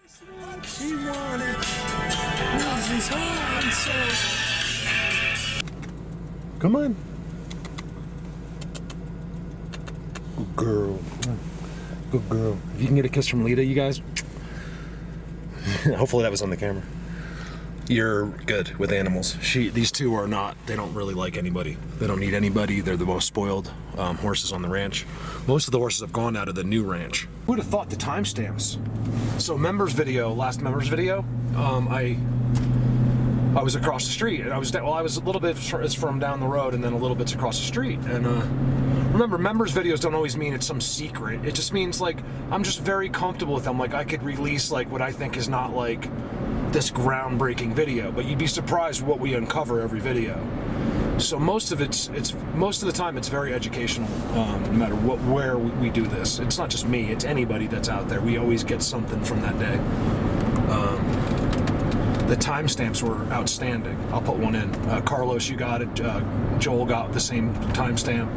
She wanted Mrs. Hanson. Come on. Good girl. Good girl. If you can get a kiss from Lita, you guys. Hopefully that was on the camera. You're good with animals. These two are not. They don't really like anybody. They don't need anybody. They're the most spoiled horses on the ranch. Most of the horses have gone out of the new ranch. Who would have thought the timestamps? So last members video, I was across the street, and I was a little bit from down the road, and then a little bit's across the street. And remember, members videos don't always mean it's some secret. It just means like I'm just very comfortable with them. Like I could release like what I think is not like this groundbreaking video, but you'd be surprised what we uncover every video. So most of the time it's very educational, no matter where we do this. It's not just me, it's anybody that's out there. We always get something from that day. The timestamps were outstanding. I'll put one in. Carlos, you got it. Joel got the same timestamp.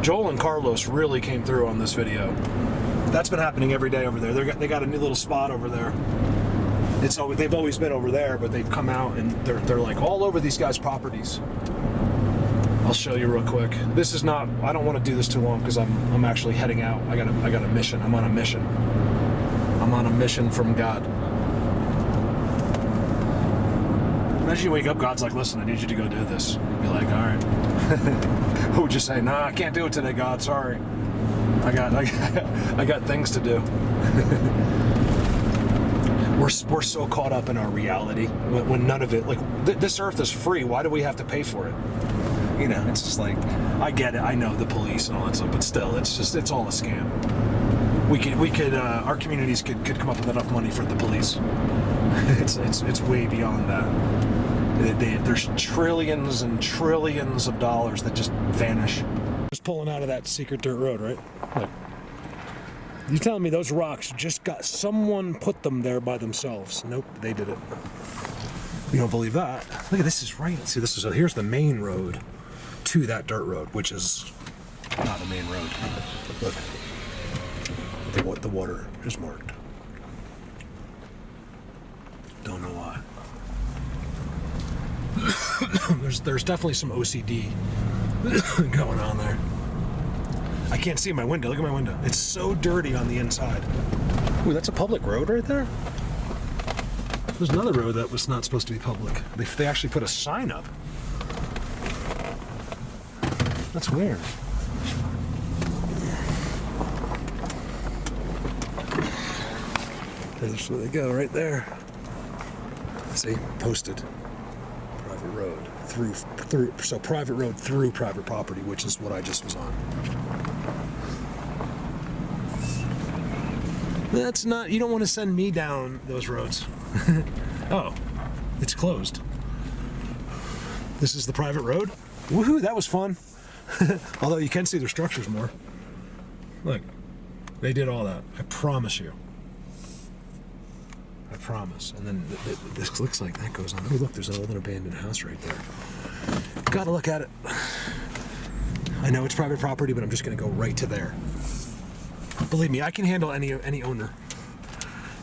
Joel and Carlos really came through on this video. That's been happening every day over there. They got a new little spot over there. They've always been over there, but they've come out and they're like all over these guys' properties. I'll show you real quick. This is not. I don't want to do this too long because I'm actually heading out. I got a mission. I'm on a mission. I'm on a mission from God. Imagine you wake up, God's like, listen, I need you to go do this. You'd be like, all right. Who would you say? Nah, I can't do it today, God. Sorry. I got things to do. We're so caught up in our reality when none of it, like this earth is free. Why do we have to pay for it? You know, it's just like, I get it. I know the police and all that stuff, but still, it's all a scam. We could our communities could come up with enough money for the police. It's way beyond that. There's trillions and trillions of dollars that just vanish. Just pulling out of that secret dirt road, right? Look. You telling me those rocks just got someone put them there by themselves? Nope, they did it. You don't believe that? Look at this is right. See, here's the main road to that dirt road, which is not the main road. Look, the water is marked. Don't know why. There's definitely some OCD going on there. I can't see my window. Look at my window. It's so dirty on the inside. Ooh, that's a public road right there. There's another road that was not supposed to be public. They actually put a sign up. That's weird. There's where they go, right there. See, posted. Private road so private road through private property, which is what I just was on. That's not, you don't want to send me down those roads. Oh, it's closed. This is the private road? Woohoo, that was fun. Although you can see their structures more. Look, they did all that. I promise you. I promise. And then this looks like that goes on. Oh, look, there's an old and abandoned house right there. Gotta look at it. I know it's private property, but I'm just gonna go right to there. Believe me, I can handle any owner.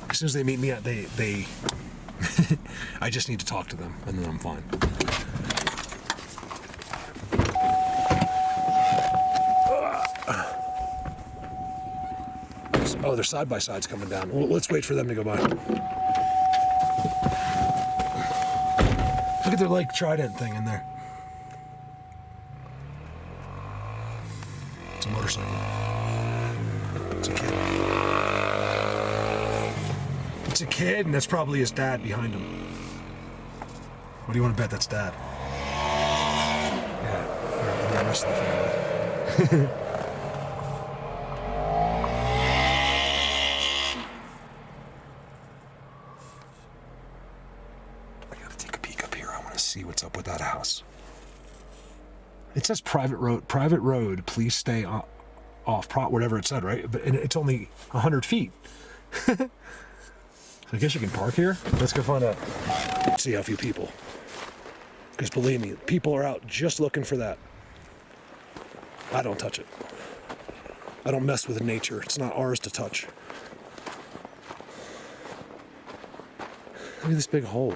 As soon as they meet me, they I just need to talk to them, and then I'm fine. Oh, their side-by-sides coming down. Well, let's wait for them to go by. Look at their like trident thing in there. It's a motorcycle. It's a kid. It's a kid, and that's probably his dad behind him. What do you want to bet that's dad? Yeah, and the rest of the family. I gotta take a peek up here. I want to see what's up with that house. It says private road, please stay off, whatever it said, right? But it's only 100 feet. So I guess you can park here. Let's go find out. See how few people. Because believe me, people are out just looking for that. I don't touch it. I don't mess with nature. It's not ours to touch. Look at this big hole.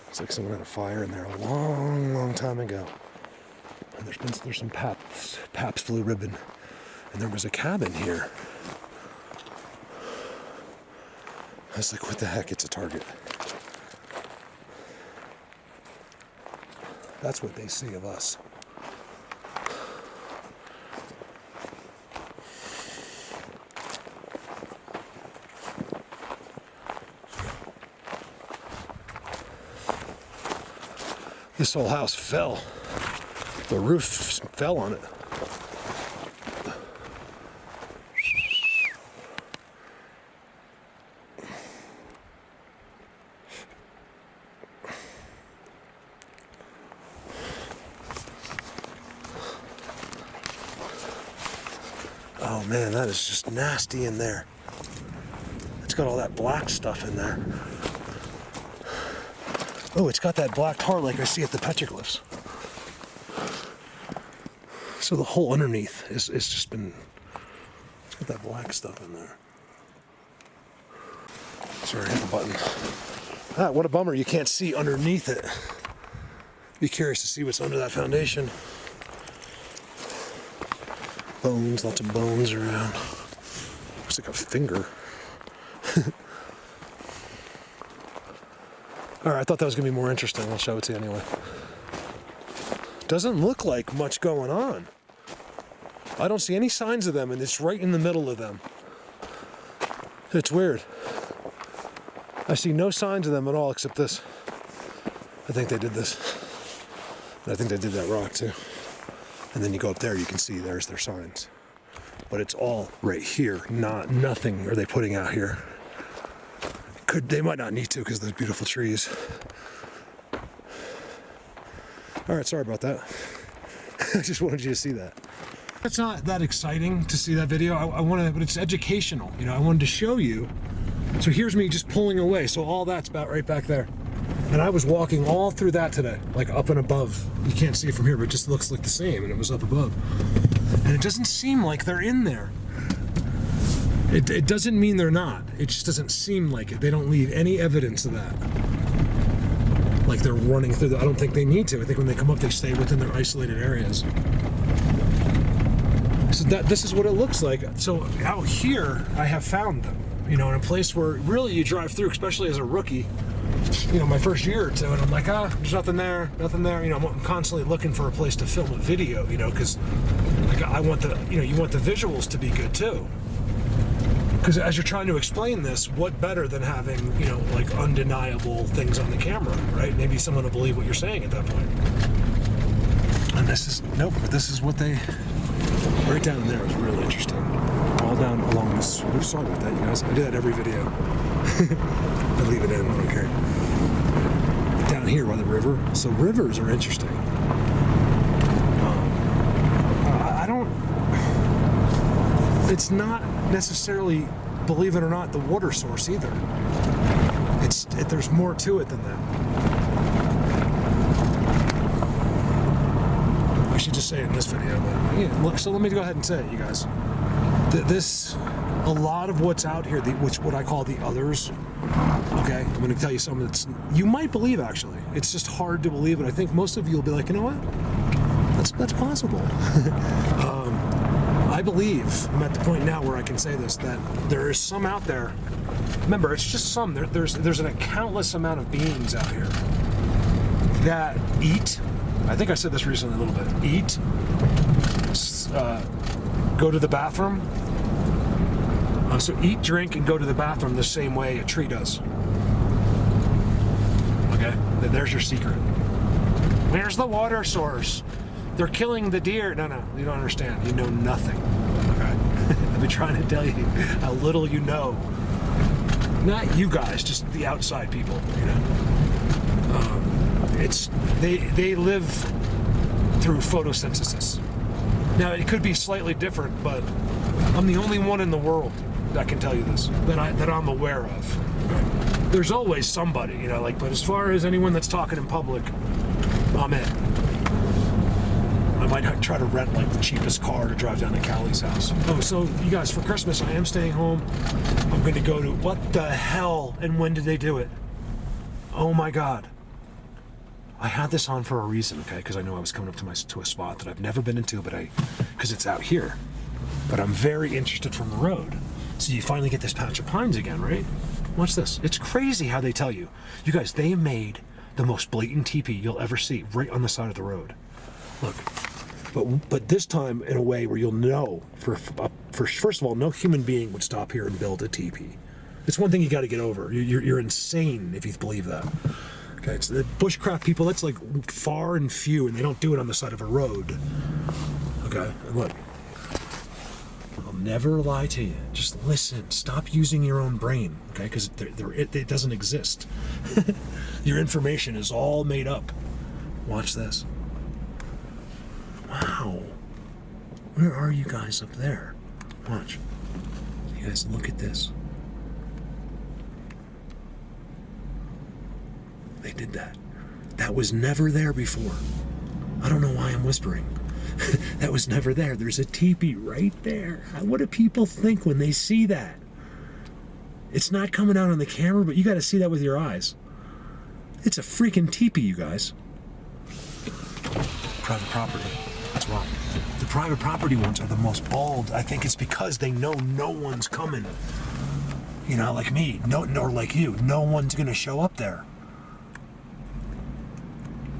It's like someone had a fire in there a long, long time ago. And there's some Pabst Blue Ribbon. And there was a cabin here. I was like, what the heck? It's a Target. That's what they see of us. This whole house fell. The roof fell on it. Oh man, that is just nasty in there. It's got all that black stuff in there. Oh, it's got that black tar like I see at the petroglyphs. So the whole underneath is just been, it's got that black stuff in there. Sorry, hit the button. Ah, what a bummer, you can't see underneath it. Be curious to see what's under that foundation. Bones, lots of bones around. Looks like a finger. Alright, I thought that was going to be more interesting. I'll show it to you anyway. Doesn't look like much going on. I don't see any signs of them, and it's right in the middle of them. It's weird. I see no signs of them at all except this. I think they did this. And I think they did that rock too. And then you go up there, you can see there's their signs. But it's all right here. Nothing are they putting out here. They might not need to because of those beautiful trees. All right, sorry about that. I just wanted you to see that. It's not that exciting to see that video. I want to, but it's educational. You know, I wanted to show you. So here's me just pulling away. So all that's about right back there. And I was walking all through that today, like up and above. You can't see it from here, but it just looks like the same, and it was up above. And it doesn't seem like they're in there. It doesn't mean they're not. It just doesn't seem like it. They don't leave any evidence of that. Like they're running through I don't think they need to. I think when they come up, they stay within their isolated areas. So this is what it looks like. So out here, I have found them. You know, in a place where really you drive through, especially as a rookie, you know, my first year or two, and I'm like, there's nothing there. You know, I'm constantly looking for a place to film a video, you know, because like, I want you want the visuals to be good too. Because as you're trying to explain this, what better than having, you know, like undeniable things on the camera, right? Maybe someone will believe what you're saying at that point. And this is what they, right down there is really interesting. All down along this, I'm sorry about that, you guys. I do that every video. I leave it in, I don't care. Down here by the river. So rivers are interesting. It's not necessarily, believe it or not, the water source either. There's more to it than that. I should just say it in this video, but yeah, look, so let me go ahead and say it, you guys. A lot of what's out here, what I call the others, okay, I'm going to tell you something that's, you might believe actually. It's just hard to believe, and I think most of you will be like, you know what? That's possible. I believe, I'm at the point now where I can say this, that there is some out there. Remember, it's just some. There's a countless amount of beings out here that eat. I think I said this recently a little bit. Eat, go to the bathroom. So eat, drink, and go to the bathroom the same way a tree does. Okay, there's your secret. Where's the water source? They're killing the deer. No, you don't understand. You know nothing. Okay? I've been trying to tell you how little you know. Not you guys, just the outside people. You know, they live through photosynthesis. Now it could be slightly different, but I'm the only one in the world that can tell you this that I'm aware of. Okay? There's always somebody, you know, like. But as far as anyone that's talking in public, I'm it. I'm might try to rent like the cheapest car to drive down to Callie's house. Oh, so you guys, for Christmas, I am staying home. I'm going to go to, what the hell, and when did they do it? Oh my God. I had this on for a reason, okay? Because I knew I was coming up to a spot that I've never been into, because it's out here. But I'm very interested from the road. So you finally get this patch of pines again, right? Watch this. It's crazy how they tell you. You guys, they made the most blatant teepee you'll ever see right on the side of the road. Look, but this time in a way where you'll know, for first of all, no human being would stop here and build a teepee. It's one thing you got to get over. You're insane if you believe that. Okay, it's the bushcraft people, that's like far and few, and they don't do it on the side of a road. Okay, and look. I'll never lie to you. Just listen. Stop using your own brain, okay? Because it doesn't exist. Your information is all made up. Watch this. Wow. Where are you guys up there? Watch. You guys, look at this. They did that. That was never there before. I don't know why I'm whispering. That was never there. There's a teepee right there. What do people think when they see that? It's not coming out on the camera, but you got to see that with your eyes. It's a freaking teepee, you guys. Private property. That's why. The private property ones are the most bald. I think it's because they know no one's coming. You know, like me, nor like you. No one's going to show up there.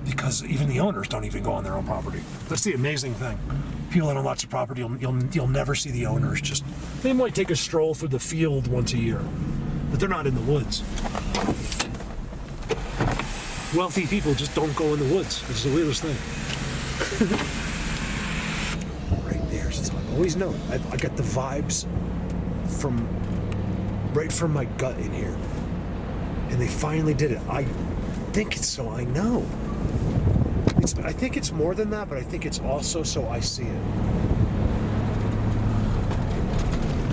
Because even the owners don't even go on their own property. That's the amazing thing. People that own lots of property, you'll never see the owners. Just, they might take a stroll through the field once a year, but they're not in the woods. Wealthy people just don't go in the woods. It's the weirdest thing. Right there. So I've always known. I got the vibes right from my gut in here, and they finally did it. I think it's so I know. I think it's more than that, but I think it's also so I see it.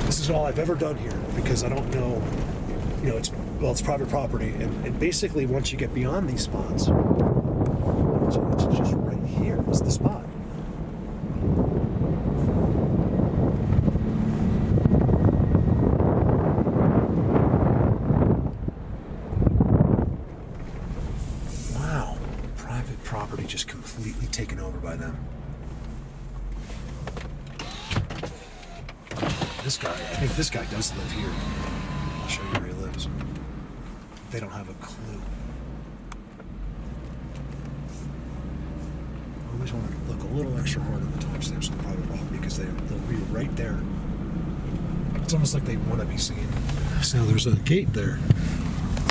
This is all I've ever done here because I don't know, it's private property, and basically once you get beyond these spots, it's just right here is the spot. Property just completely taken over by them. This guy, I think this guy does live here. I'll show you where he lives. They don't have a clue. I always want to look a little extra hard on the timestamps of the private property because they'll be right there. It's almost like they want to be seen. So there's a gate there.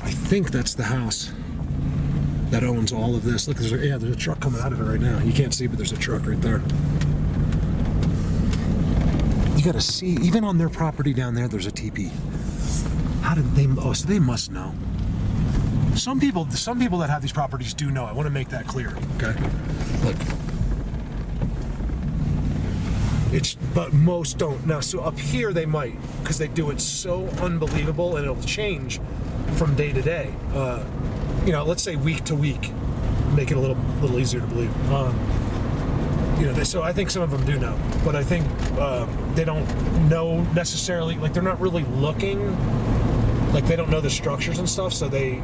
I think that's the house that owns all of this. Look, there's a truck coming out of it right now. You can't see, but there's a truck right there. You gotta see, even on their property down there, there's a teepee. How did they, so they must know. Some people that have these properties do know. I want to make that clear, okay? Look. But most don't. Now, so up here they might, because they do it so unbelievable, and it'll change from day to day. Let's say week to week, make it a little easier to believe. So I think some of them do know, but I think they don't know necessarily. Like they're not really looking. Like they don't know the structures and stuff, so they,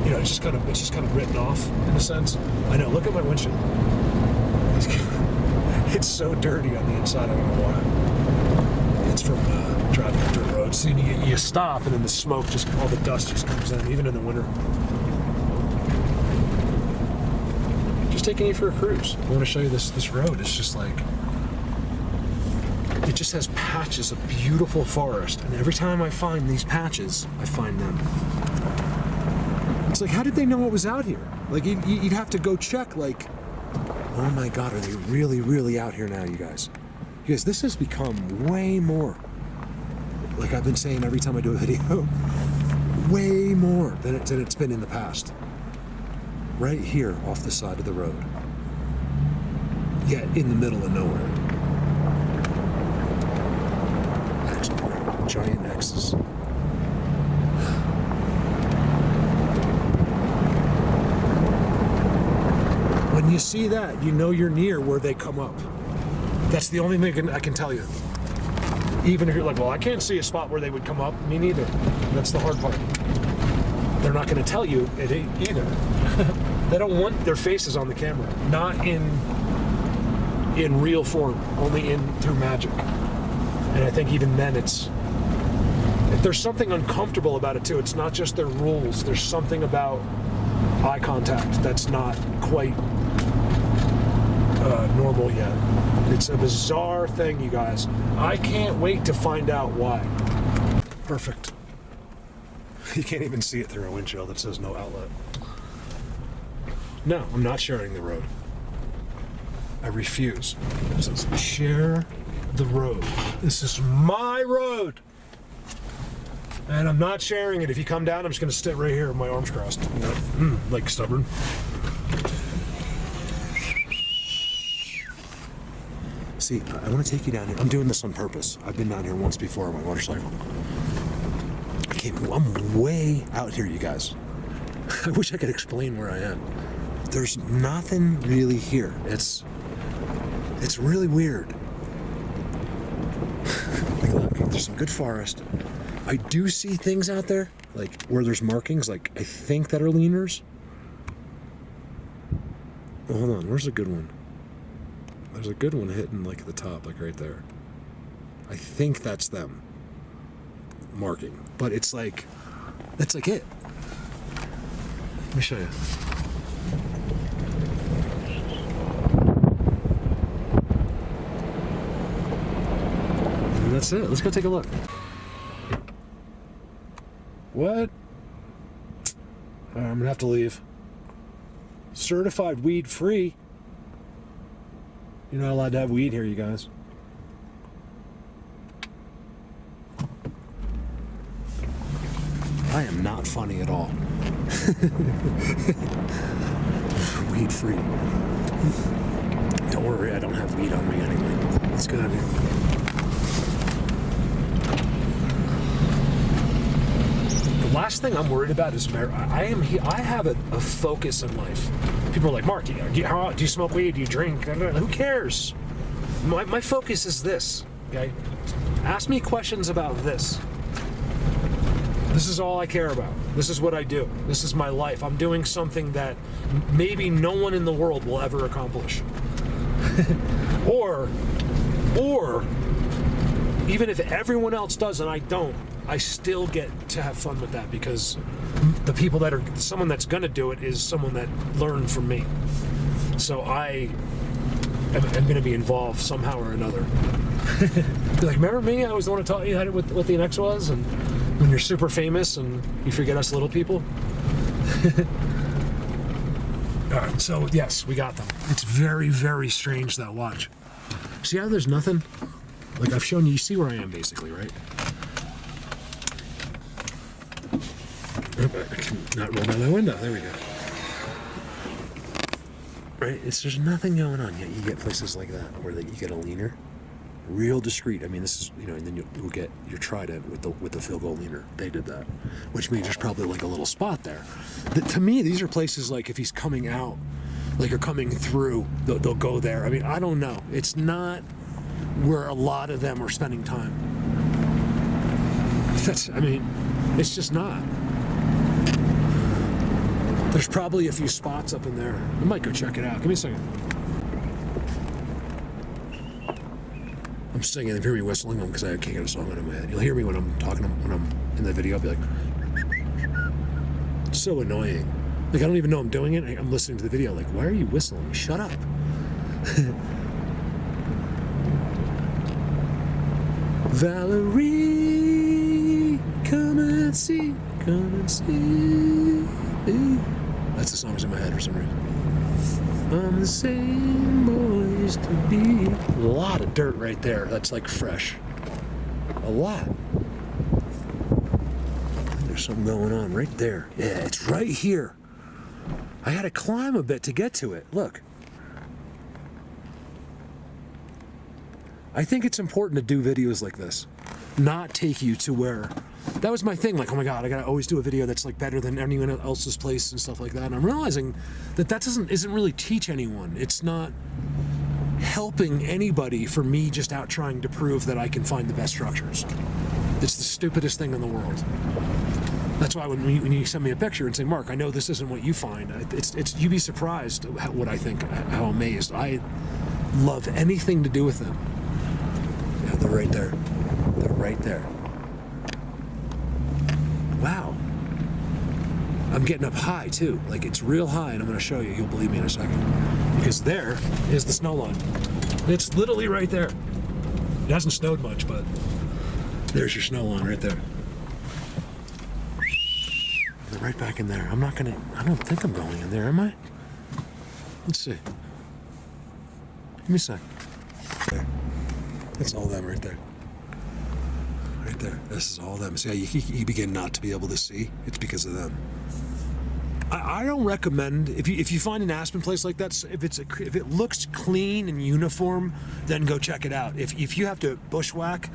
it's just kind of written off in a sense. I know. Look at my windshield. It's so dirty on the inside. I don't know why. It's from driving up dirt roads. So you stop, and then the smoke all the dust just comes in, even in the winter. Just taking you for a cruise. I want to show you this road. It's just like, it just has patches of beautiful forest, and every time I find these patches, I find them. It's like, how did they know what was out here? Like, you'd have to go check, like, oh my God, are they really, really out here now, you guys? You guys, this has become way more, like I've been saying every time I do a video, way more than it's been in the past. Right here off the side of the road. Yet in the middle of nowhere. Actually, giant X's. When you see that, you know you're near where they come up. That's the only thing I can tell you. Even if you're like, well, I can't see a spot where they would come up. Me neither. That's the hard part. They're not going to tell you it ain't either. They don't want their faces on the camera. Not in real form. Only through magic. And I think even then there's something uncomfortable about it too. It's not just their rules. There's something about eye contact that's not quite normal yet. It's a bizarre thing, you guys. I can't wait to find out why. Perfect. You can't even see it through a windshield that says no outlet. No, I'm not sharing the road. I refuse. It says share the road. This is my road. And I'm not sharing it. If you come down, I'm just going to sit right here with my arms crossed. You know, like stubborn. See, I want to take you down here. I'm doing this on purpose. I've been down here once before on my motorcycle. I'm way out here, you guys. I wish I could explain where I am. There's nothing really here. It's really weird. Like, look, there's some good forest. I do see things out there, like where there's markings, like I think that are leaners. Oh, hold on, where's a good one? There's a good one hitting like at the top, like right there. I think that's them marking, but it's like, that's like it. Let me show you. And that's it. Let's go take a look. What? I'm gonna have to leave. Certified weed free. You're not allowed to have weed here, you guys. I am not funny at all. Weed free. Don't worry, I don't have weed on me anyway. Let's get out of here. The last thing I'm worried about is I have a focus in life. People are like, Mark, do you smoke weed? Do you drink? Who cares? My focus is this. Okay, ask me questions about this. This is all I care about. This is what I do. This is my life. I'm doing something that maybe no one in the world will ever accomplish. or even if everyone else does and I don't, I still get to have fun with that because the people that are, someone that's gonna do it is someone that learned from me. So I'm gonna be involved somehow or another. Like, remember me? I was the one who taught you what the NX was, and when you're super famous and you forget us little people. Alright, so yes, we got them. It's very, very strange, that watch. See how there's nothing? Like I've shown you, you see where I am basically, right? I cannot roll down my window. There we go. Right? There's nothing going on yet. You get places like that where you get a leaner, real discreet. I mean, this is, and then you'll get your trident with the field goal leaner. They did that, which means there's probably like a little spot there. To me, these are places like if he's coming out, like or coming through, they'll go there. I mean, I don't know. It's not where a lot of them are spending time. It's just not. There's probably a few spots up in there. I might go check it out. Give me a second. I'm singing. If you hear me whistling them because I can't get a song out of my head. You'll hear me when I'm talking, when I'm in the video. I'll be like, it's so annoying. Like, I don't even know I'm doing it. I'm listening to the video. Like, why are you whistling? Shut up. Valerie, come and see. That's the song that's in my head for some reason. I'm the same boy used to be. A lot of dirt right there. That's like fresh. A lot. There's something going on right there. Yeah, it's right here. I had to climb a bit to get to it. Look. I think it's important to do videos like this. Not take you to where that was my thing. Like, oh my God, I gotta always do a video that's like better than anyone else's place and stuff like that. And I'm realizing that isn't really teach anyone. It's not helping anybody for me just out trying to prove that I can find the best structures. It's the stupidest thing in the world. That's why when you send me a picture and say, Mark, I know this isn't what you find, you'd be surprised what I think, how amazed. I love anything to do with them. Yeah, they're right there. They're right there. Wow. I'm getting up high too. Like, it's real high, and I'm going to show you. You'll believe me in a second. Because there is the snow line. It's literally right there. It hasn't snowed much, but there's your snow line right there. They're right back in there. I don't think I'm going in there, am I? Let's see. Give me a sec. There. That's all them right there. Right there. This is all them. See how you begin not to be able to see? It's because of them. I don't recommend, if you find an aspen place like that, if it looks clean and uniform, then go check it out. If you have to bushwhack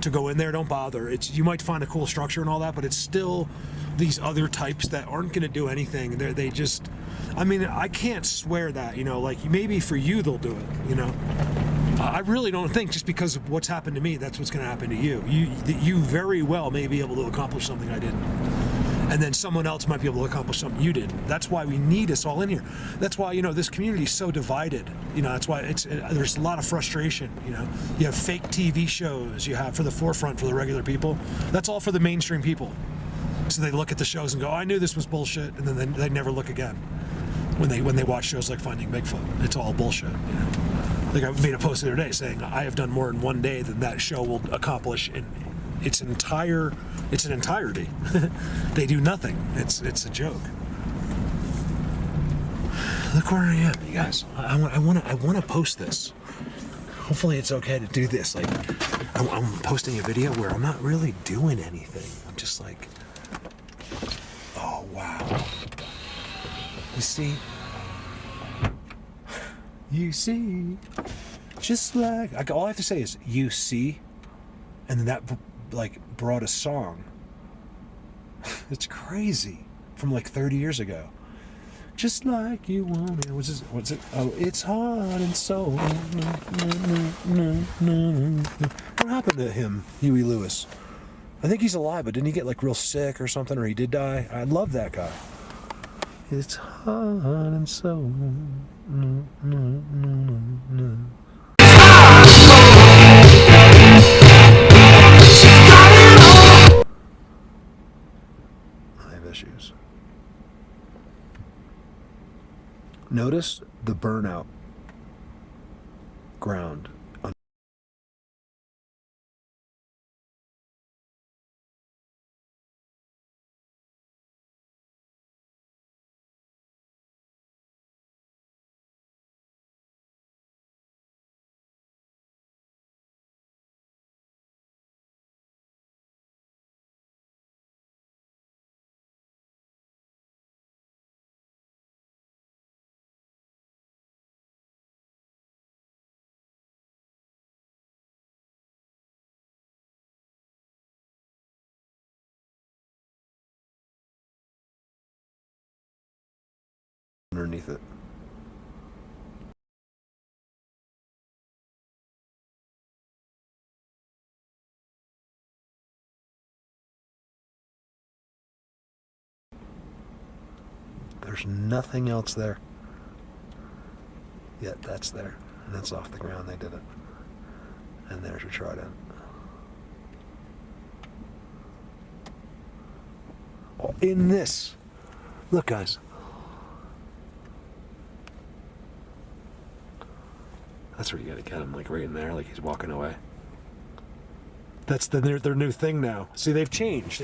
to go in there, don't bother. You might find a cool structure and all that, but it's still these other types that aren't going to do anything. They just, I mean, I can't swear that, like maybe for you they'll do it, I really don't think just because of what's happened to me, that's what's going to happen to you. You very well may be able to accomplish something I didn't. And then someone else might be able to accomplish something you didn't. That's why we need us all in here. That's why, this community is so divided. That's why there's a lot of frustration, You have fake TV shows, you have for the forefront for the regular people. That's all for the mainstream people. So they look at the shows and go, I knew this was bullshit, and then they never look again. When they watch shows like Finding Bigfoot, it's all bullshit, Like I made a post the other day saying, I have done more in one day than that show will accomplish in it's an entirety. They do nothing. It's a joke. Look where I am, you guys. I want to post this. Hopefully it's okay to do this. Like, I'm posting a video where I'm not really doing anything. I'm just like, oh wow. You see, just like all I have to say is you see, and then that brought a song. It's crazy, from like 30 years ago. Just like you want it. What's it? Oh, it's heart and soul. What happened to him, Huey Lewis? I think he's alive, but didn't he get like real sick or something, or he did die? I love that guy. It's heart and soul. Issues. Notice the burnout ground. Underneath it. There's nothing else there. Yet that's there. And that's off the ground. They did it. And there's your trident. Oh, in this. Look, guys. That's where you gotta get him, like right in there, like he's walking away. That's their new thing now. See, they've changed.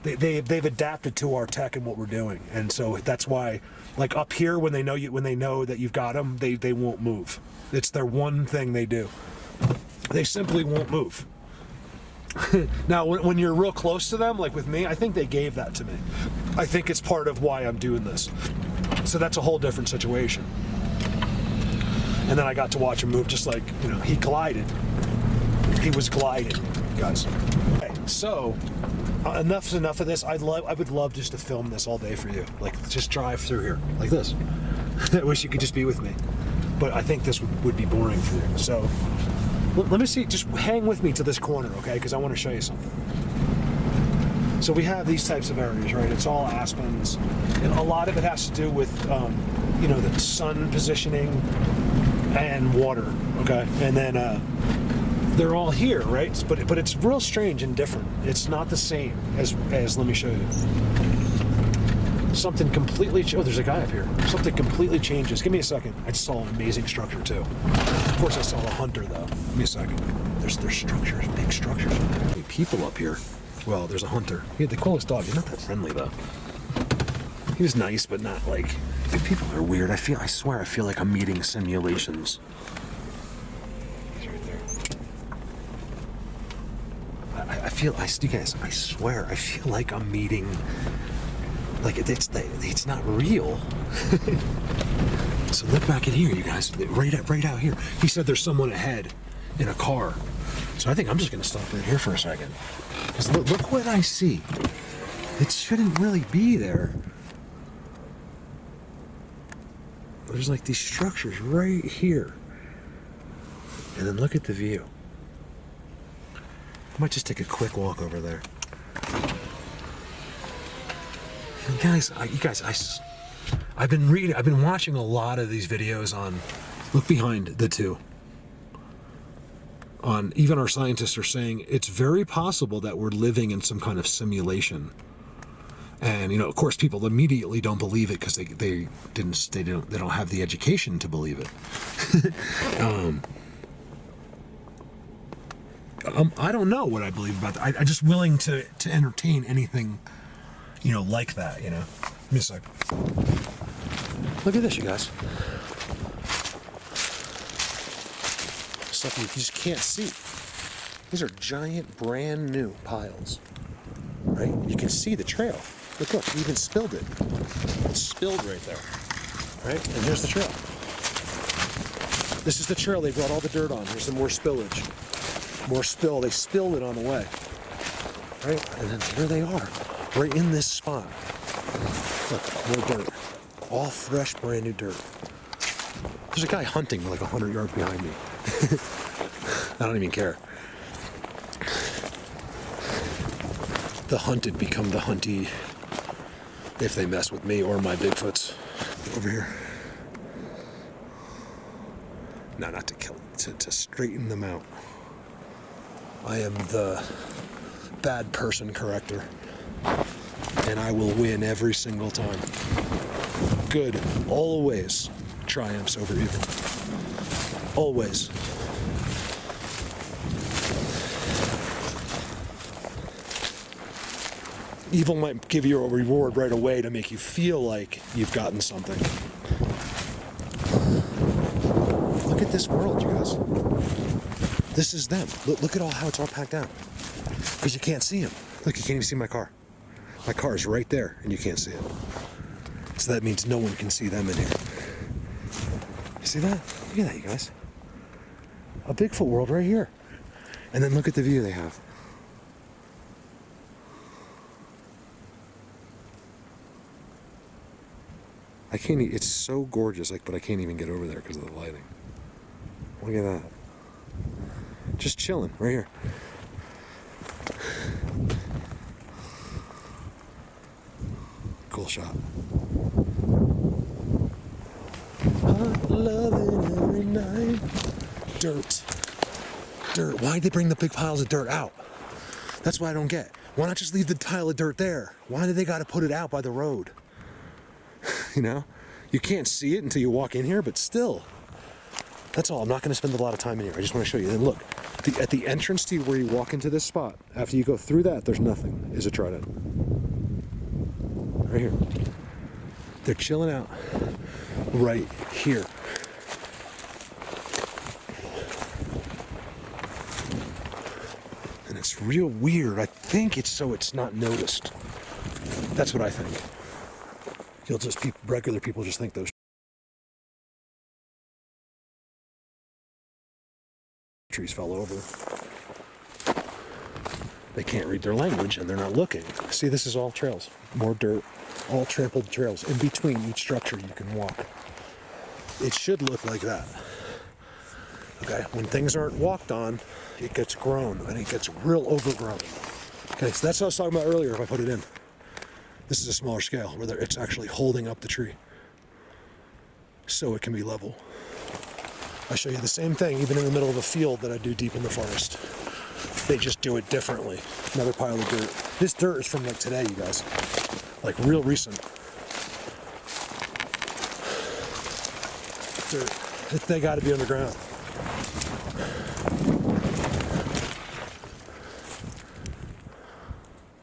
They've adapted to our tech and what we're doing, and so that's why, like up here, when they know that you've got them, they won't move. It's their one thing they do. They simply won't move. Now, when you're real close to them, like with me, I think they gave that to me. I think it's part of why I'm doing this. So that's a whole different situation. And then I got to watch him move, just like, he glided. He was gliding, guys. Okay, so enough's enough of this. I would love just to film this all day for you. Like, just drive through here like this. I wish you could just be with me, but I think this would be boring for you. So let me see. Just hang with me to this corner, okay? Because I want to show you something. So we have these types of areas, right? It's all aspens, and a lot of it has to do with, you know, the sun positioning and water, okay? And then they're all here, right? But it's real strange and different. It's not the same as let me show you. Something completely, oh, there's a guy up here. Something completely changes. Give me a second. I just saw an amazing structure too. Of course I saw a hunter though. Give me a second. There's structures, big structures. People up here. Well, there's a hunter. He had the coolest dog. He's not that friendly though. He was nice, but not like, people are weird. I swear I feel like I'm meeting simulations. He's right there. You guys, I swear, I feel like I'm meeting, like it's not real. So look back in here, you guys, right out here. He said there's someone ahead in a car. So I think I'm just gonna stop right here for a second. Because look what I see. It shouldn't really be there. There's like these structures right here. And then look at the view. I might just take a quick walk over there. And guys, I've been watching a lot of these videos on, look behind the two. Even our scientists are saying it's very possible that we're living in some kind of simulation. And, you know, of course, people immediately don't believe it because they don't have the education to believe it. I don't know what I believe about that. I'm just willing to entertain anything, you know, like that, you know. Give me a sec. Look at this, you guys. Stuff you just can't see. These are giant, brand new piles, right? You can see the trail. Look, we even spilled it. It's spilled right there, right? And here's the trail. This is the trail they brought all the dirt on. Here's some more spillage. More spill. They spilled it on the way, right? And then here they are, right in this spot. Look, more dirt. All fresh, brand new dirt. There's a guy hunting like 100 yards behind me. I don't even care. The hunted become the huntee if they mess with me or my Bigfoots. Over here. No, not to kill, to straighten them out. I am the bad person corrector, and I will win every single time. Good always triumphs over evil. Always. Evil might give you a reward right away to make you feel like you've gotten something. Look at this world, you guys. This is them. Look at how it's all packed out. Because you can't see them. Look, you can't even see my car. My car is right there, and you can't see it. So that means no one can see them in here. You see that? Look at that, you guys. A Bigfoot world right here. And then look at the view they have. I can't, it's so gorgeous, like, but I can't even get over there because of the lighting. Look at that. Just chilling right here. Cool shot. Hot loving every night. Dirt. Why'd they bring the big piles of dirt out? That's what I don't get. Why not just leave the pile of dirt there? Why do they got to put it out by the road? You know? You can't see it until you walk in here, but still. That's all. I'm not going to spend a lot of time in here. I just want to show you. Then look, at the entrance to where you walk into this spot, after you go through that, there's nothing. Is a trident. Right here. They're chilling out right here. And it's real weird. I think it's so it's not noticed. That's what I think. You'll just, regular people just think those trees fell over. They can't read their language and they're not looking. See, this is all trails. More dirt, all trampled trails. In between each structure you can walk. It should look like that. Okay, when things aren't walked on, it gets grown and it gets real overgrown. Okay, so that's what I was talking about earlier if I put it in. This is a smaller scale where it's actually holding up the tree so it can be level. I show you the same thing even in the middle of a field that I do deep in the forest. They just do it differently. Another pile of dirt. This dirt is from like today, you guys. Like real recent. Dirt. They gotta be underground.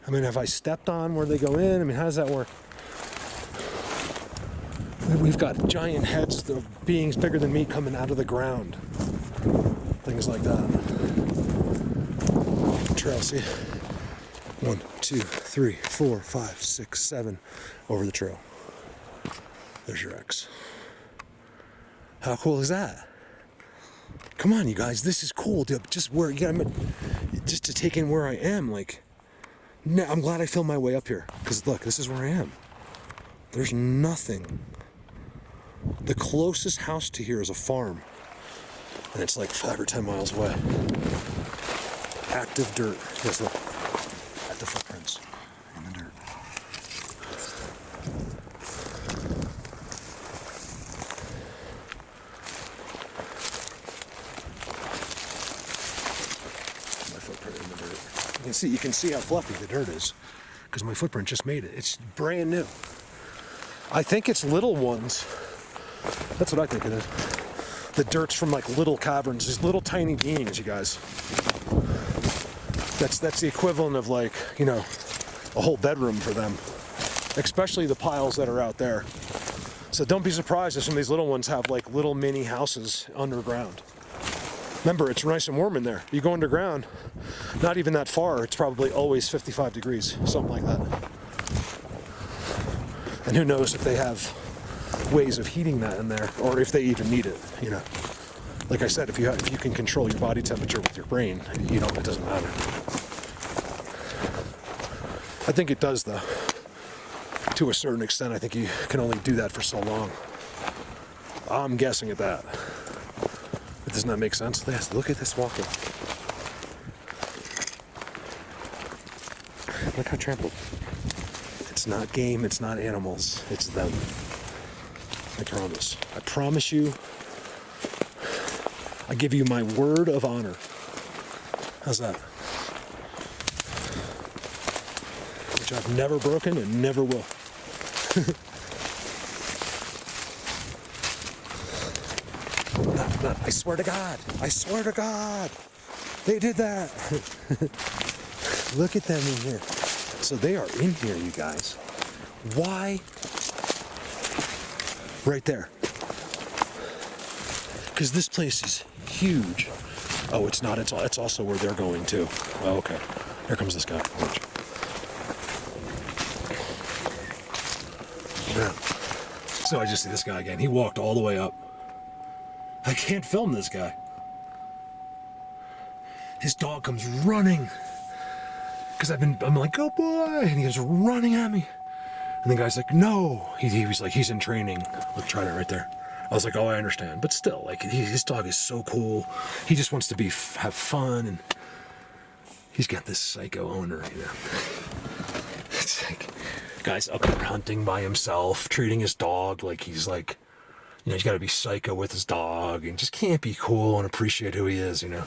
I mean, have I stepped on where they go in? I mean, how does that work? We've got giant heads of beings bigger than me coming out of the ground. Things like that. Trail, see? 1, 2, 3, 4, 5, 6, 7 over the trail. There's your X. How cool is that? Come on, you guys, this is cool. Dude. Just where just to take in where I am, like. No, I'm glad I filmed my way up here because look, this is where I am. There's nothing. The closest house to here is a farm, and it's like 5 or 10 miles away. Active dirt. Yes, look at the footprints in the dirt. My footprint in the dirt. You can see how fluffy the dirt is because my footprint just made it. It's brand new. I think it's little ones. That's what I think it is. The dirt's from like little caverns, these little tiny beings, you guys. That's the equivalent of like, you know, a whole bedroom for them, especially the piles that are out there. So don't be surprised if some of these little ones have like little mini houses underground. Remember, it's nice and warm in there. You go underground, not even that far, it's probably always 55 degrees, something like that. And who knows if they have ways of heating that in there, or if they even need it, you know. Like I said, if you can control your body temperature with your brain, you know, it doesn't matter. I think it does, though. To a certain extent, I think you can only do that for so long. I'm guessing at that. It does not make sense. Yes, look at this walking. Look how trampled. It's not game, it's not animals, it's them. I promise. I promise you. I give you my word of honor. How's that? Which I've never broken and never will. No, I swear to God. I swear to God. They did that. Look at them in here. So they are in here, you guys. Why? Right there. Because this place is huge. Oh, it's not. It's also where they're going too. Oh, okay. Here comes this guy. Watch. Yeah. So I just see this guy again. He walked all the way up. I can't film this guy. His dog comes running. Because I'm like, oh boy. And he goes running at me. And the guy's like, no. He was like, he's in training. Look, try it right there. I was like, oh, I understand. But still, like, his dog is so cool. He just wants to have fun. And he's got this psycho owner, you know. It's like, guy's up there hunting by himself, treating his dog like he's like, you know, he's got to be psycho with his dog and just can't be cool and appreciate who he is, you know.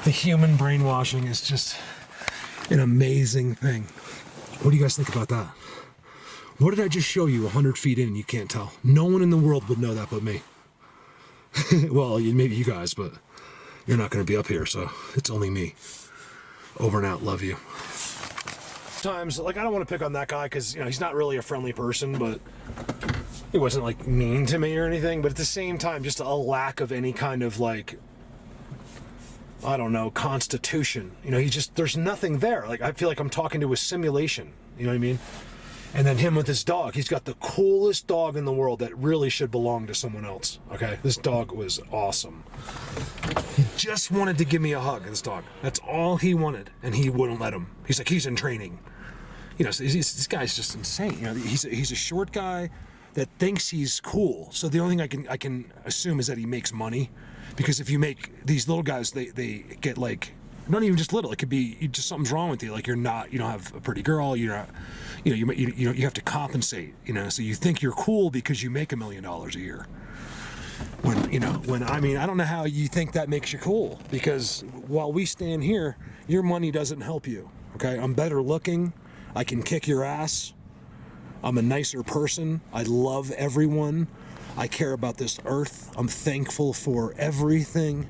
The human brainwashing is just an amazing thing. What do you guys think about that? What did I just show you 100 feet in and you can't tell? No one in the world would know that but me. Well, maybe you guys, but you're not going to be up here, so it's only me. Over and out. Love you. Times, like, I don't want to pick on that guy because, you know, he's not really a friendly person, but he wasn't, like, mean to me or anything. But at the same time, just a lack of any kind of, like, I don't know, constitution. You know, there's nothing there. Like, I feel like I'm talking to a simulation. You know what I mean? And then him with his dog. He's got the coolest dog in the world that really should belong to someone else. Okay, this dog was awesome. He just wanted to give me a hug, this dog. That's all he wanted, and he wouldn't let him. He's like, he's in training. You know, so this guy's just insane. You know, he's a short guy that thinks he's cool. So the only thing I can assume is that he makes money, because if you make these little guys, they get like, not even just little. It could be just something's wrong with you. Like you don't have a pretty girl. You're not, you have to compensate. You know, so you think you're cool because you make $1 million a year. I don't know how you think that makes you cool, because while we stand here, your money doesn't help you. Okay, I'm better looking. I can kick your ass. I'm a nicer person. I love everyone. I care about this earth. I'm thankful for everything.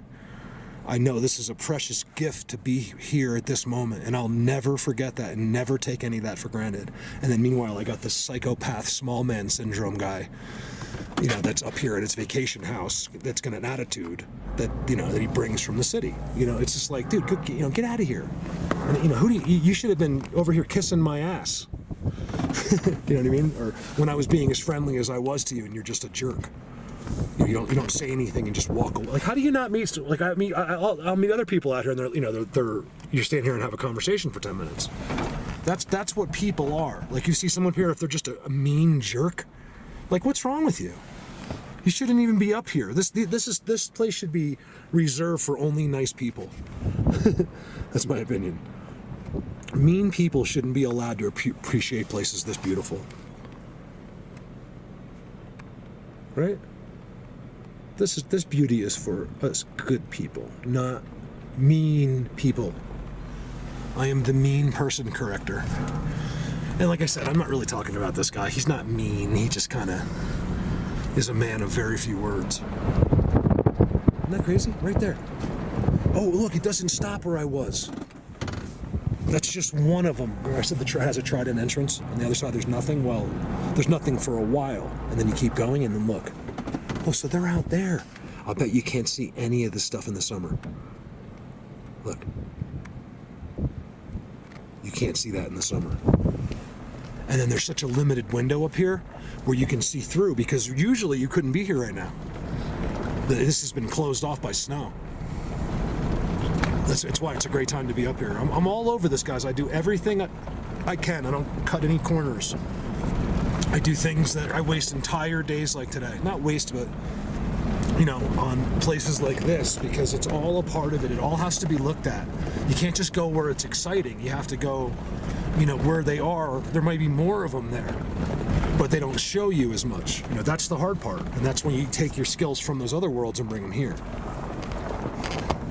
I know this is a precious gift to be here at this moment, and I'll never forget that and never take any of that for granted. And then meanwhile, I got this psychopath small man syndrome guy, you know, that's up here at his vacation house, that's got an attitude that, you know, that he brings from the city. You know, it's just like, dude, get out of here. And, you know, you should have been over here kissing my ass. You know what I mean? Or when I was being as friendly as I was to you, and you're just a jerk. You don't say anything and just walk away. Like, how do you not meet? Like, I'll meet other people out here, and you stand here and have a conversation for 10 minutes. That's what people are. Like, you see someone here, if they're just a mean jerk, like, what's wrong with you? You shouldn't even be up here. This place should be reserved for only nice people. That's my opinion. Mean people shouldn't be allowed to appreciate places this beautiful. Right? This beauty is for us good people, not mean people. I am the mean person corrector. And like I said, I'm not really talking about this guy. He's not mean. He just kind of is a man of very few words. Isn't that crazy? Right there. Oh, look, it doesn't stop where I was. That's just one of them. Where I said the has a trident entrance. On the other side, there's nothing. Well, there's nothing for a while. And then you keep going, and then look. Oh, so they're out there. I'll bet you can't see any of this stuff in the summer. Look. You can't see that in the summer. And then there's such a limited window up here where you can see through, because usually you couldn't be here right now. This has been closed off by snow. It's why it's a great time to be up here. I'm all over this, guys. I do everything I can. I don't cut any corners. I do things that I waste entire days like today. Not waste, but, you know, on places like this, because it's all a part of it. It all has to be looked at. You can't just go where it's exciting. You have to go, you know, where they are. There might be more of them there, but they don't show you as much. You know, that's the hard part. And that's when you take your skills from those other worlds and bring them here.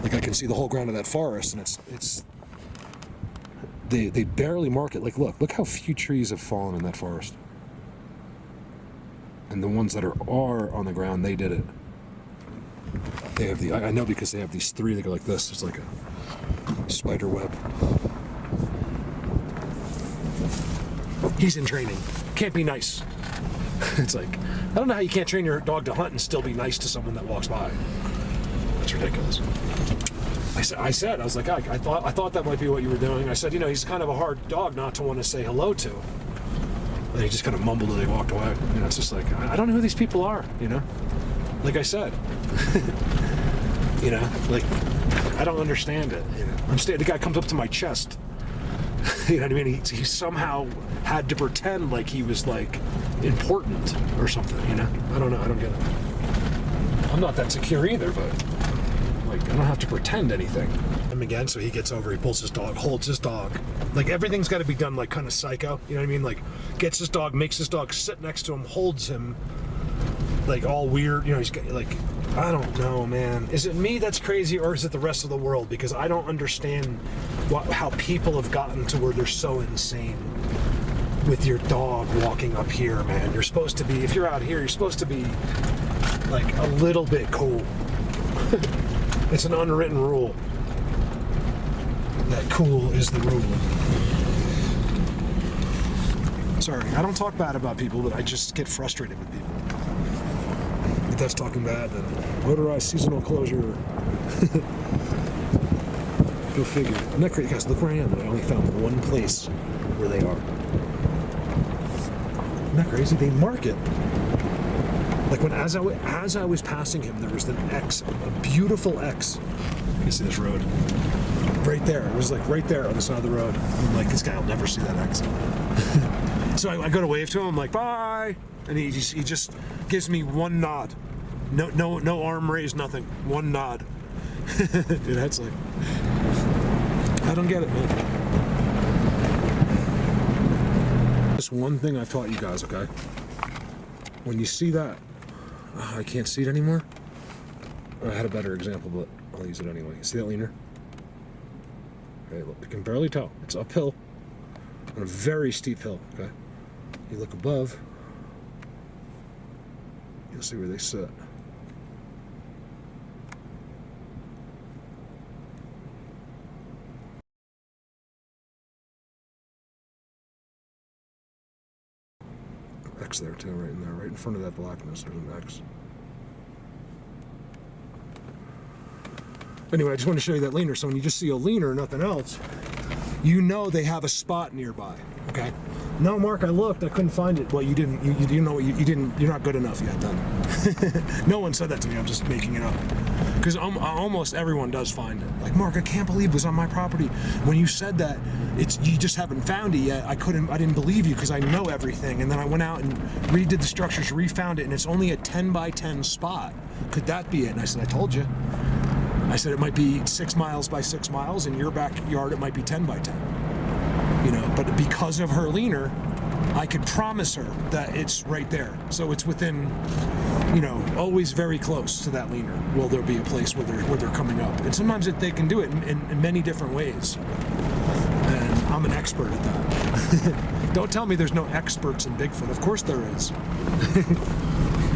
Like, I can see the whole ground of that forest, and they barely mark it. Like, look how few trees have fallen in that forest. And the ones that are on the ground, they did it. They have I know, because they have these three that go like this. It's like a spider web. He's in training. Can't be nice. It's like, I don't know how you can't train your dog to hunt and still be nice to someone that walks by. That's ridiculous. I was like, I thought that might be what you were doing. I said, you know, he's kind of a hard dog not to want to say hello to. And he just kind of mumbled and he walked away. You know, it's just like, I don't know who these people are, you know? Like I said. You know, like, I don't understand it. You know? The guy comes up to my chest. You know what I mean? He somehow had to pretend like he was, like, important or something, you know? I don't know. I don't get it. I'm not that secure either, but, like, I don't have to pretend anything. Him again, so he gets over, he pulls his dog, holds his dog. Like, everything's got to be done, like, kind of psycho, you know what I mean? Like, gets his dog, makes his dog sit next to him, holds him, like, all weird, you know, he's got, like, I don't know, man. Is it me that's crazy, or is it the rest of the world? Because I don't understand how people have gotten to where they're so insane with your dog walking up here, man. You're supposed to be, if you're out here, you're supposed to be, like, a little bit cool. It's an unwritten rule. That cool is the rule. Sorry, I don't talk bad about people, but I just get frustrated with people. If that's talking bad, then motorized seasonal closure. Go figure. I'm not crazy, guys. Look where I am. I only found one place where they are. that crazy? They mark it. Like as I was passing him, there was an X, a beautiful X. You can see this road. Right there. It was like right there on the side of the road. I'm like, this guy will never see that X. So I go to wave to him, I'm like, bye. And he just gives me one nod. No arm raised, nothing. One nod. Dude, that's like, I don't get it, man. Just one thing I've taught you guys, okay? When you see that, I can't see it anymore. I had a better example, but I'll use it anyway. See that leaner? Okay, look, you can barely tell. It's uphill on a very steep hill, okay? You look above, you'll see where they sit. X there too, right in there, right in front of that blackness, there's an X. Anyway, I just want to show you that leaner. So when you just see a leaner, nothing else, you know they have a spot nearby. Okay. No, Mark, I looked, I couldn't find it. Well, you didn't. You know what? You didn't. You're not good enough yet. Then. No one said that to me. I'm just making it up. Because almost everyone does find it. Like, Mark, I can't believe it was on my property. When you said that, you just haven't found it yet. I didn't believe you because I know everything. And then I went out and redid the structures, refound it, and it's only a 10 by 10 spot. Could that be it? And I said, I told you. I said it might be 6 miles by 6 miles. In your backyard, it might be 10 by 10. You know, but because of her leaner, I could promise her that it's right there. So it's within, you know, always very close to that leaner. Will there be a place where they're coming up? And sometimes they can do it in many different ways. And I'm an expert at that. Don't tell me there's no experts in Bigfoot. Of course there is.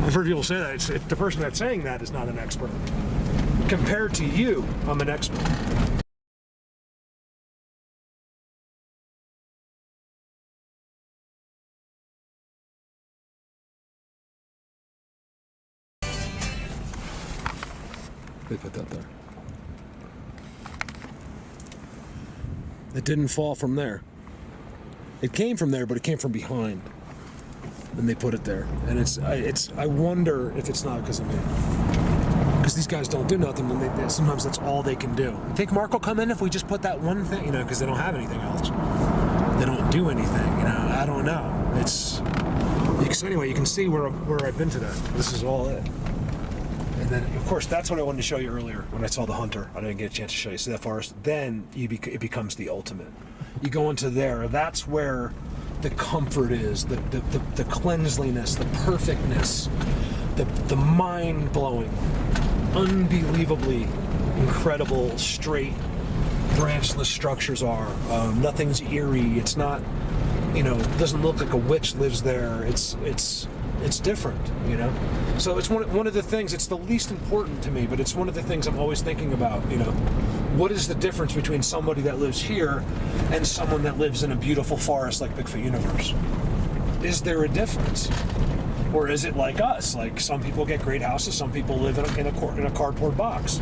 I've heard people say that. If the person that's saying that is not an expert. Compared to you, I'm an expert. They put that there. It didn't fall from there. It came from there, but it came from behind. And they put it there. And I wonder if it's not because of me. Because these guys don't do nothing, and sometimes that's all they can do. You think Mark will come in if we just put that one thing, you know, because they don't have anything else. They don't do anything, you know, I don't know. Because anyway, you can see where I've been today. This is all it. And then, of course, that's what I wanted to show you earlier when I saw the hunter. I didn't get a chance to show you. See that forest? Then it becomes the ultimate. You go into there, that's where the comfort is, the cleanliness, the perfectness, the mind-blowing, unbelievably incredible, straight, branchless structures are. Nothing's eerie. It's not, you know, it doesn't look like a witch lives there. It's different, you know. So it's one of the things. It's the least important to me, but it's one of the things I'm always thinking about. You know, what is the difference between somebody that lives here and someone that lives in a beautiful forest like Bigfoot Universe? Is there a difference? Or is it like us? Like, some people get great houses, some people live in a cardboard box.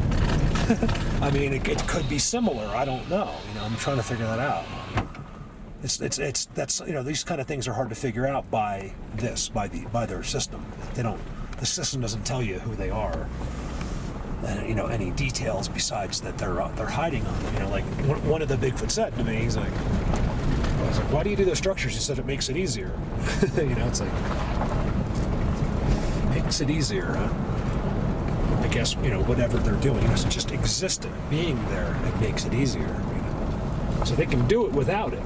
I mean, it could be similar. I don't know. You know, I'm trying to figure that out. That's, you know, these kind of things are hard to figure out by their system. The system doesn't tell you who they are. And, you know, any details besides that they're hiding them. You know, like one of the Bigfoot said to me, I was like, why do you do those structures? He said it makes it easier. You know, it's like, makes it easier, huh? I guess, you know, whatever they're doing, it's just existing, being there, it makes it easier, you know. So they can do it without it,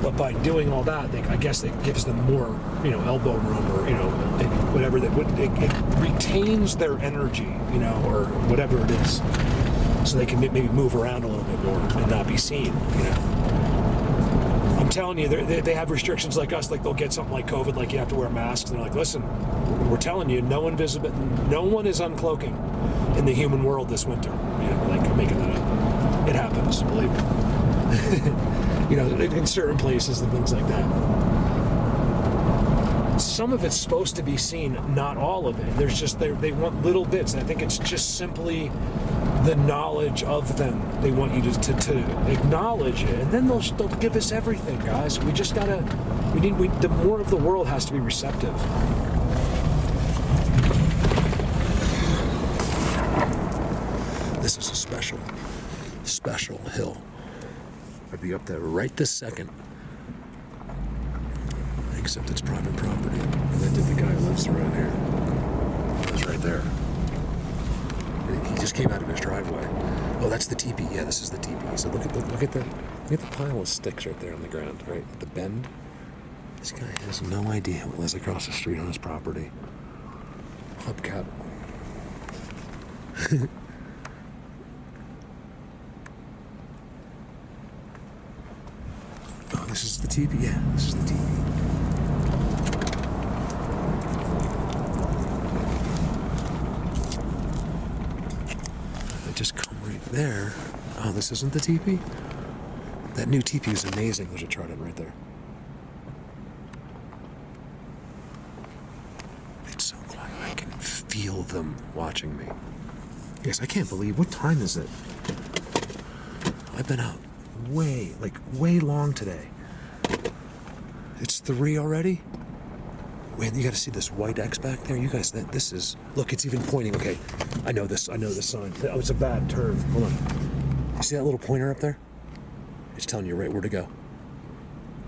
but by doing all that, I guess it gives them more, you know, elbow room, or, you know, whatever it retains their energy, you know, or whatever it is, so they can maybe move around a little bit more and not be seen, you know. I'm telling you, they have restrictions like us. Like, they'll get something like COVID, like you have to wear masks, and they're like, listen, we're telling you, no one is uncloaking in the human world this winter. You know, like, I'm making that up. It happens, believe me. You know, in certain places and things like that. some of it's supposed to be seen, not all of it. There's just, they want little bits. I think it's just simply the knowledge of them. They want you to acknowledge it, and then they'll give us everything, guys. We just gotta, the more of the world has to be receptive. This is a special hill. I'd be up there right this second. Except it's private property. And that did the guy who lives around here. It was right there. He just came out of his driveway. Oh, that's the teepee. Yeah, this is the teepee. So look at the pile of sticks right there on the ground, right? The bend. This guy has no idea what lives across the street on his property. Hubcap. Oh, this is the teepee. Yeah, this is the teepee. Just come right there. Oh, this isn't the teepee? That new teepee is amazing. There's a trident right there. It's so quiet. I can feel them watching me. Yes, I can't believe. What time is it? I've been out way long today. It's 3 already? Wait, you gotta see this white X back there? You guys, this is... Look, it's even pointing. Okay, I know this sign. Oh, it's a bad turn. Hold on. You see that little pointer up there? It's telling you right where to go.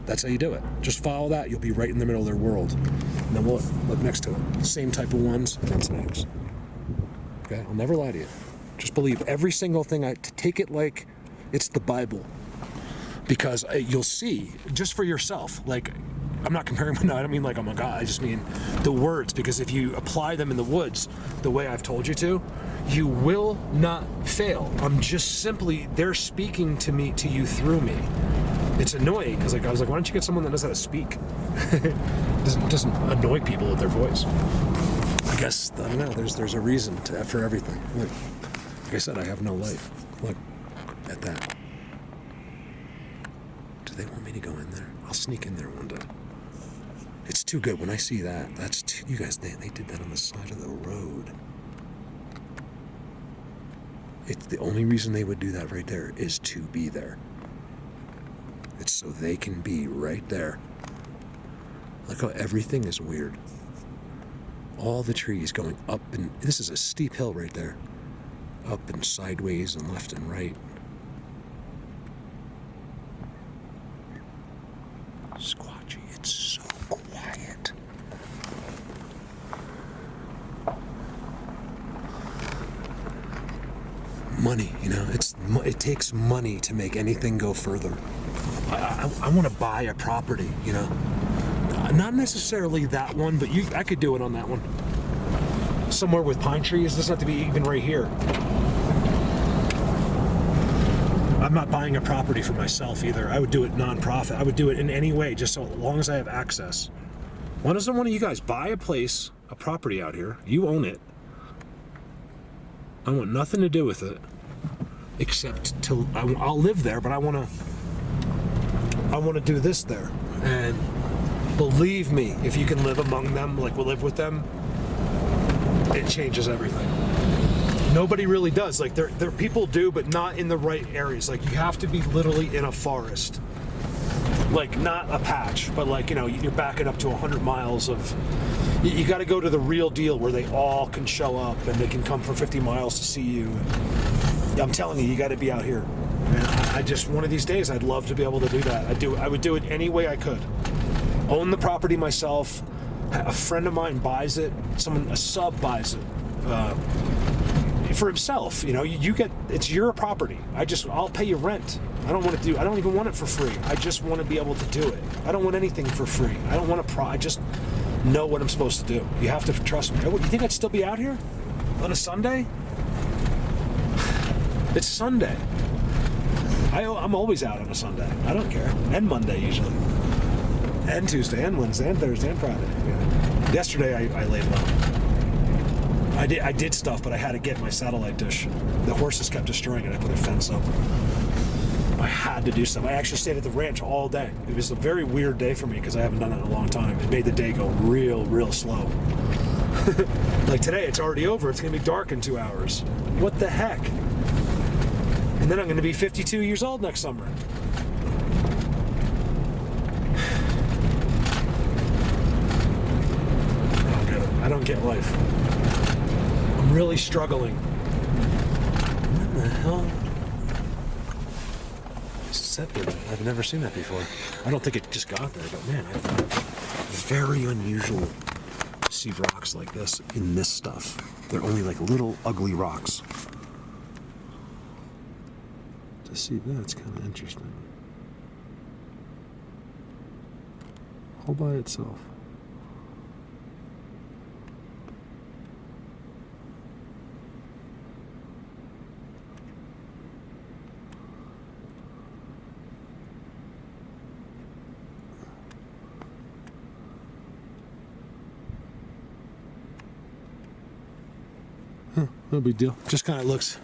That's how you do it. Just follow that. You'll be right in the middle of their world. And then look next to it. Same type of ones. That's an X. Okay? I'll never lie to you. Just believe every single thing. Take it like it's the Bible. Because you'll see, just for yourself, like... I'm not comparing, no, I don't mean like I'm a god. I just mean the words, because if you apply them in the woods the way I've told you to, you will not fail. I'm just simply, they're speaking to you through me. It's annoying, because I was like, why don't you get someone that knows how to speak? doesn't annoy people with their voice. I guess, I don't know, there's a reason for everything. Look, like I said, I have no life. Look at that. Do they want me to go in there? I'll sneak in there one day. It's too good. When I see that, you guys, they did that on the side of the road. It's the only reason they would do that right there is to be there. It's so they can be right there. Look how everything is weird. All the trees going up, and this is a steep hill right there. Up and sideways and left and right. Squatchy, it's so quiet. Money, it takes money to make anything go further. I want to buy a property, Not necessarily that one, but I could do it on that one. Somewhere with pine trees. It doesn't have to be even right here. I'm not buying a property for myself either. I would do it non-profit. I would do it in any way, just so long as I have access. Why doesn't one of you guys buy a place, a property out here? You own it. I want nothing to do with it, except I'll live there, but I want to do this there. And believe me, if you can live among them, like we'll live with them, it changes everything. Nobody really does. Like there people do, but not in the right areas. Like you have to be literally in a forest. Like not a patch, but like, you're backing up to 100 miles of, you got to go to the real deal where they all can show up and they can come for 50 miles to see you. And I'm telling you, you got to be out here. And I just, one of these days, I'd love to be able to do that. I would do it any way I could. Own the property myself. A friend of mine buys it. A sub buys it. For himself, you get, it's your property. I'll pay you rent. I don't even want it for free. I just want to be able to do it. I don't want anything for free. I don't want I just know what I'm supposed to do. You have to trust me. You think I'd still be out here on a Sunday? It's Sunday. I'm always out on a Sunday. I don't care. And Monday usually. And Tuesday, and Wednesday, and Thursday, and Friday. Yeah. Yesterday I laid low. I did stuff, but I had to get my satellite dish. The horses kept destroying it. I put a fence up. I had to do stuff. I actually stayed at the ranch all day. It was a very weird day for me because I haven't done it in a long time. It made the day go real slow. Like today, it's already over. It's going to be dark in 2 hours. What the heck? And then I'm going to be 52 years old next summer. I don't get life. I'm really struggling. What the hell? Septic. I've never seen that before. I don't think it just got there, but man, it's very unusual to see rocks like this in this stuff. They're only like little ugly rocks. To see that's kind of interesting. All by itself. No big deal. Just kind of looks,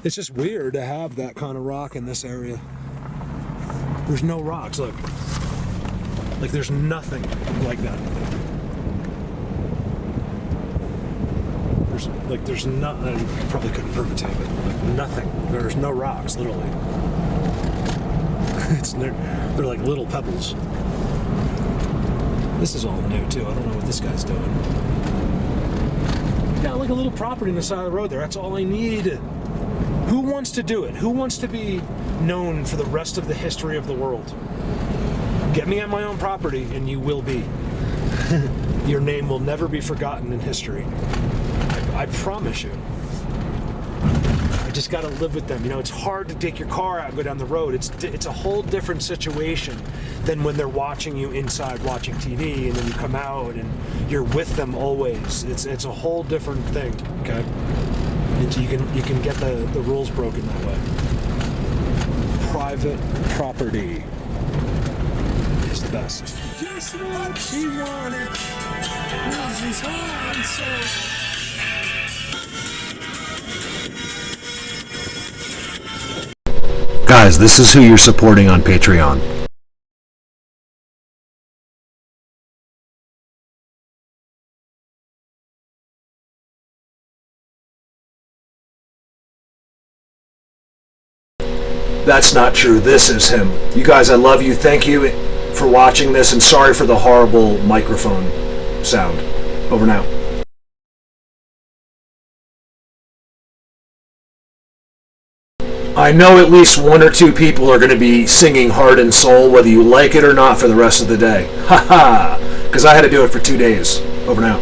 it's just weird to have that kind of rock in this area. There's no rocks, look. Like there's nothing like that. There's not, I probably couldn't prove it to you, but like nothing. There's no rocks, literally. They're like little pebbles. This is all new too. I don't know what this guy's doing. Got like a little property on the side of the road there. That's all I need. Who wants to do it? Who wants to be known for the rest of the history of the world? Get me on my own property and you will be. Your name will never be forgotten in history. I promise you. I just got to live with them. You know, it's hard to take your car out and go down the road. It's a whole different situation than when they're watching you inside watching TV and then you come out and you're with them always. It's a whole different thing, okay? And you can get the rules broken that way. Private property is the best. Just what she wanted. She's hard, so. Guys, this is who you're supporting on Patreon. That's not true. This is him. You guys, I love you. Thank you for watching this, and sorry for the horrible microphone sound. Over now. I know at least 1 or 2 people are going to be singing Heart and Soul, whether you like it or not, for the rest of the day. Ha ha! Because I had to do it for 2 days. Over now.